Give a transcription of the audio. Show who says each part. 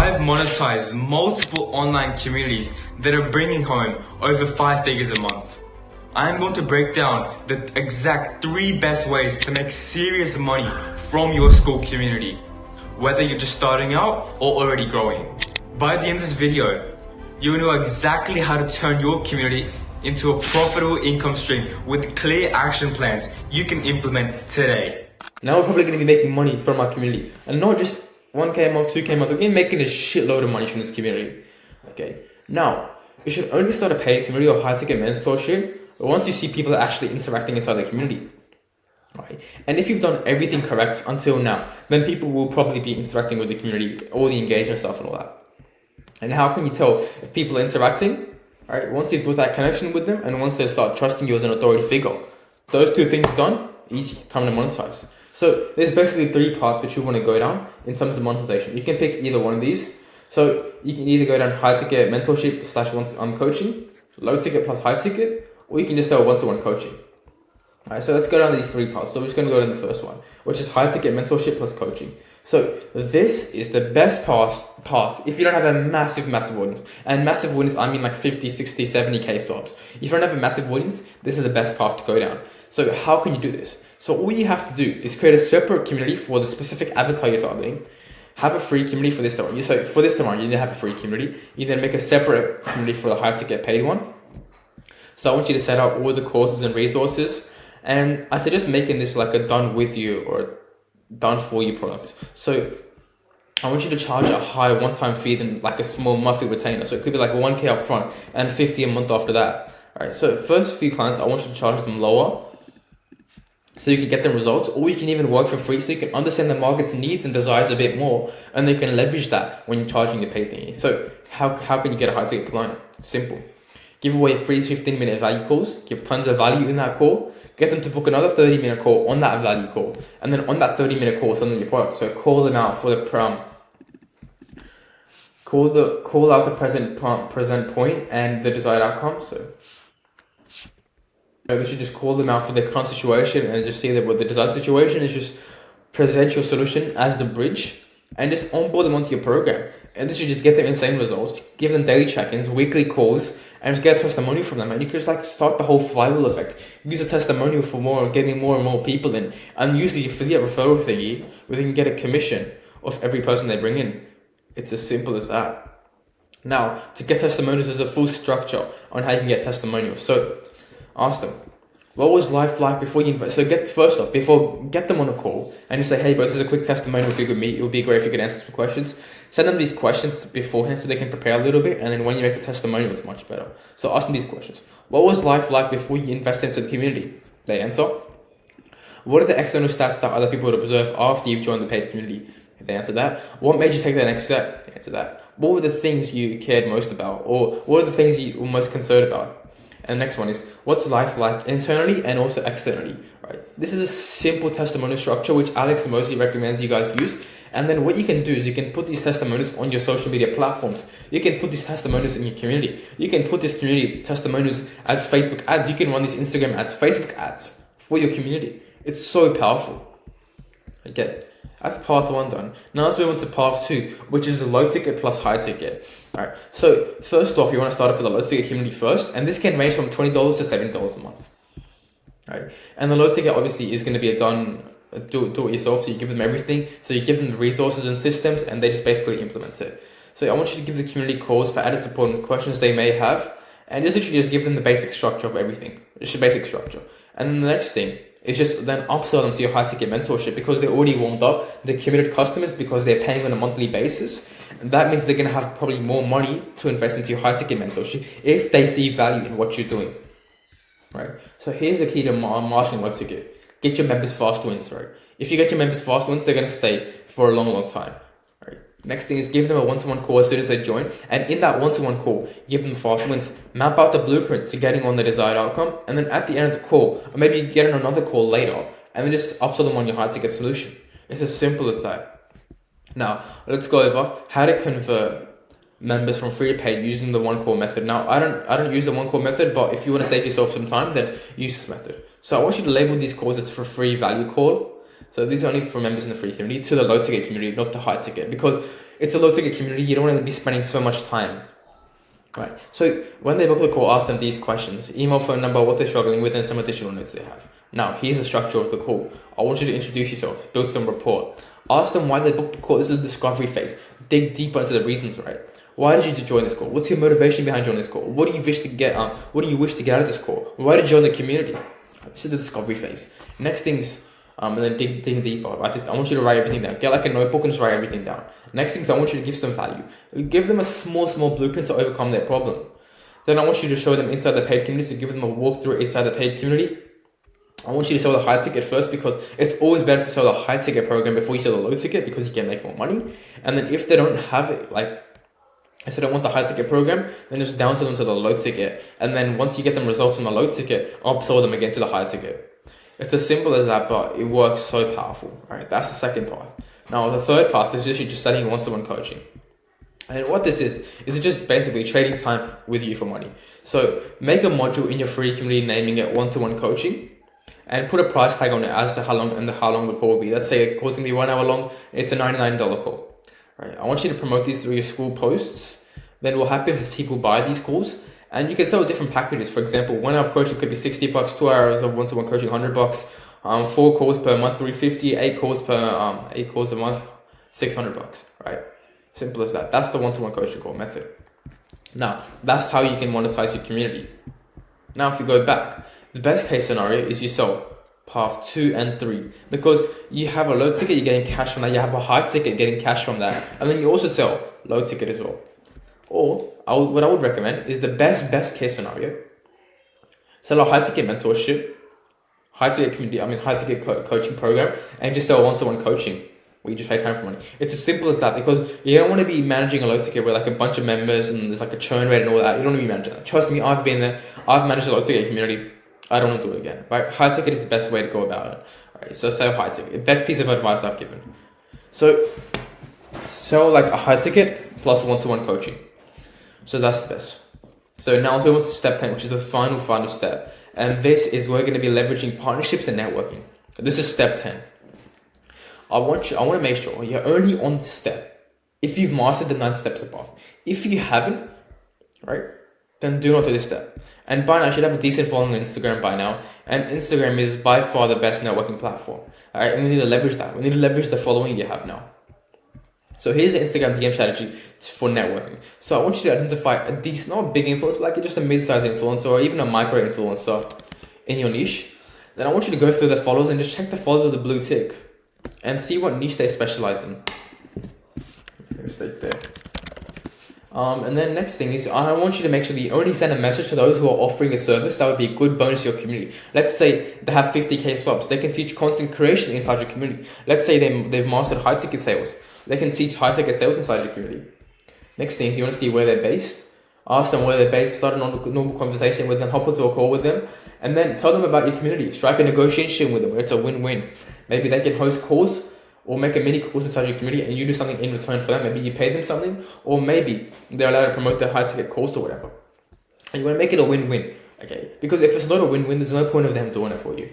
Speaker 1: I've monetized multiple online communities that are bringing home over 5 figures a month. I'm going to break down the exact 3 best ways to make serious money from your school community, whether you're just starting out or already growing. By the end of this video, you'll know exactly how to turn your community into a profitable income stream with clear action plans you can implement today. Now we're probably going to be making money from our community, and not just 1K a month, 2K a month. We're going to be making a shitload of money from this community. Okay. Now, you should only start a paid community or high ticket mentorship once you see people actually interacting inside the community. Right. And if you've done everything correct until now, then people will probably be interacting with the community, all the engagement stuff and all that. And how can you tell if people are interacting? Right, once you've built that connection with them and once they start trusting you as an authority figure, those 2 things done, easy, time to monetize. So there's basically 3 paths which you want to go down in terms of monetization. You can pick either one of these. So you can either go down high ticket mentorship / coaching, low ticket plus high ticket, or you can just sell one-to-one coaching. Alright, so let's go down these 3 paths. So we're just going to go down the first one, which is high ticket mentorship plus coaching. So this is the best path if you don't have a massive audience. And massive audience, I mean like 50, 60, 70K subs. If you don't have a massive audience, this is the best path to go down. So how can you do this? So all you have to do is create a separate community for the specific avatar you're targeting. Have a free community for this tomorrow. So for this tomorrow, you need to have a free community. You then make a separate community for the high ticket paid one. So I want you to set out all the courses and resources. And I suggest making this like a done with you or done for you product. So I want you to charge a high one-time fee than like a small monthly retainer. So it could be like 1K up front and 50 a month after that. All right. So first few clients, I want you to charge them lower so you can get them results, or you can even work for free so you can understand the market's needs and desires a bit more, and they can leverage that when you're charging the paid thingy. So how can you get a high ticket client? Simple. Give away free 15-minute value calls, give tons of value in that call, get them to book another 30-minute call on that value call. And then on that 30-minute call, sell them your product. So call them out for the call out the present point and the desired outcome. So we should just call them out for the current situation and just see that what the desired situation is. Just present your solution as the bridge and just onboard them onto your program. And this should just get them insane results. Give them daily check-ins, weekly calls, and just get a testimonial from them. And you can just like start the whole flywheel effect. Use a testimonial for getting more and more people in. And use the affiliate referral thingy where they can get a commission of every person they bring in. It's as simple as that. Now, to get testimonials, there's a full structure on how you can get testimonials. So ask them, what was life like before you invest? So get them on a call and just say, hey bro, this is a quick testimonial with Google Meet. It would be great if you could answer some questions. Send them these questions beforehand so they can prepare a little bit, and then when you make the testimonial, it's much better. So ask them these questions. What was life like before you invested into the community? They answer. What are the external stats that other people would observe after you've joined the paid community? They answer that. What made you take that next step? They answer that. What were the things you cared most about? Or what are the things you were most concerned about? And the next one is, what's life like internally and also externally, right? This is a simple testimonial structure, which Alex mostly recommends you guys use. And then what you can do is you can put these testimonials on your social media platforms. You can put these testimonials in your community. You can put this community testimonials as Facebook ads. You can run these Instagram ads, Facebook ads for your community. It's so powerful. Okay, that's path 1 done. Now let's move on to path 2, which is the low ticket plus high ticket. All right, so first off, you want to start off with the low ticket community first, and this can range from $20 to $70 a month. All right, and the low ticket obviously is going to be do it yourself. So you give them everything. So you give them the resources and systems, and they just basically implement it. So I want you to give the community calls for added support and questions they may have, and just literally just give them the basic structure of everything. Just the basic structure. And then the next thing is just then upsell them to your high ticket mentorship because they're already warmed up. They're committed customers because they're paying on a monthly basis. And that means they're going to have probably more money to invest into your high ticket mentorship if they see value in what you're doing. Right. So here's the key to mastering low ticket. Get your members fast wins, right? If you get your members fast wins, they're going to stay for a long time, right? Next thing is give them a one-to-one call as soon as they join. And in that one-to-one call, give them fast wins. Map out the blueprint to getting on the desired outcome. And then at the end of the call, or maybe get on another call later, and then just upsell them on your high ticket solution. It's as simple as that. Now, let's go over how to convert members from free to paid using the one call method. Now, I don't use the one call method, but if you want to save yourself some time, then use this method. So I want you to label these calls as for free value call. So these are only for members in the free community, to the low ticket community, not the high ticket, because it's a low ticket community. You don't want to be spending so much time. Right. So when they book the call, ask them these questions: email, phone number, what they're struggling with, and some additional notes they have. Now, here's the structure of the call. I want you to introduce yourself, build some rapport. Ask them why they booked the call. This is the discovery phase. Dig deeper into the reasons, right? Why did you join this call? What's your motivation behind joining this call? What do you wish to get? What do you wish to get out of this call? Why did you join the community? This is the discovery phase. Next things, and then dig deeper. I want you to write everything down. Get like a notebook and just write everything down. Next things, I want you to give some value. Give them a small blueprint to overcome their problem. Then I want you to show them inside the paid community, so give them a walkthrough inside the paid community. I want you to sell the high ticket first, because it's always better to sell the high ticket program before you sell the low ticket, because you can make more money. And then if they don't have it, like if they don't want the high ticket program, then just downsell them to the low ticket. And then once you get them results from the low ticket, upsell them again to the high ticket. It's as simple as that, but it works so powerful. All right, that's the second path. Now, the third path is just studying one-to-one coaching. And what this is just basically trading time with you for money. So make a module in your free community, naming it one-to-one coaching, and put a price tag on it as to how long the call will be. Let's say a call's gonna be 1 hour long. It's a $99 call. Right? I want you to promote these through your school posts. Then what happens is people buy these calls, and you can sell different packages. For example, 1 hour of coaching could be $60, 2 hours of one-to-one coaching, $100. 4 calls per month, $350. 8 calls a month, $600. Right? Simple as that. That's the one-to-one coaching call method. Now, that's how you can monetize your community. Now, if you go back, the best case scenario is you sell path 2 and 3, because you have a low ticket, you're getting cash from that. You have a high ticket, getting cash from that, and then you also sell low ticket as well. Or what I would recommend is the best case scenario: sell a high ticket mentorship, high ticket coaching program, and just sell one-to-one coaching, where you just trade time for money. It's as simple as that, because you don't want to be managing a low ticket with like a bunch of members and there's like a churn rate and all that. You don't want to be managing that. Trust me, I've been there. I've managed a low ticket community. I don't want to do it again. Right? High ticket is the best way to go about it. Right? So sell high ticket. Best piece of advice I've given. So sell like a high ticket plus one-to-one coaching. So that's the best. So now let's move on to step 10, which is the final step. And this is where we're going to be leveraging partnerships and networking. This is step 10. I want to make sure you're only on this step if you've mastered the 9 steps above. If you haven't, right, then do not do this step. And by now, you should have a decent following on Instagram by now. And Instagram is by far the best networking platform. All right, and we need to leverage that. We need to leverage the following you have now. So here's the Instagram DM strategy for networking. So I want you to identify a decent, not a big influencer, but like just a mid-sized influencer or even a micro influencer in your niche. Then I want you to go through the followers and just check the followers with the blue tick and see what niche they specialize in. Mistake there. And then next thing is, I want you to make sure that you only send a message to those who are offering a service that would be a good bonus to your community. Let's say they have 50k subs. They can teach content creation inside your community. Let's say they've mastered high ticket sales. They can teach high ticket sales inside your community. Next thing is, you want to see where they're based. Ask them where they're based. Start a normal conversation with them. Hop into a call with them. And then tell them about your community. Strike a negotiation with them where it's a win-win. Maybe they can host calls or make a mini course inside your community and you do something in return for them. Maybe you pay them something, or maybe they're allowed to promote their high ticket course or whatever. And you want to make it a win-win, okay? Because if it's not a win-win, there's no point of them doing it for you.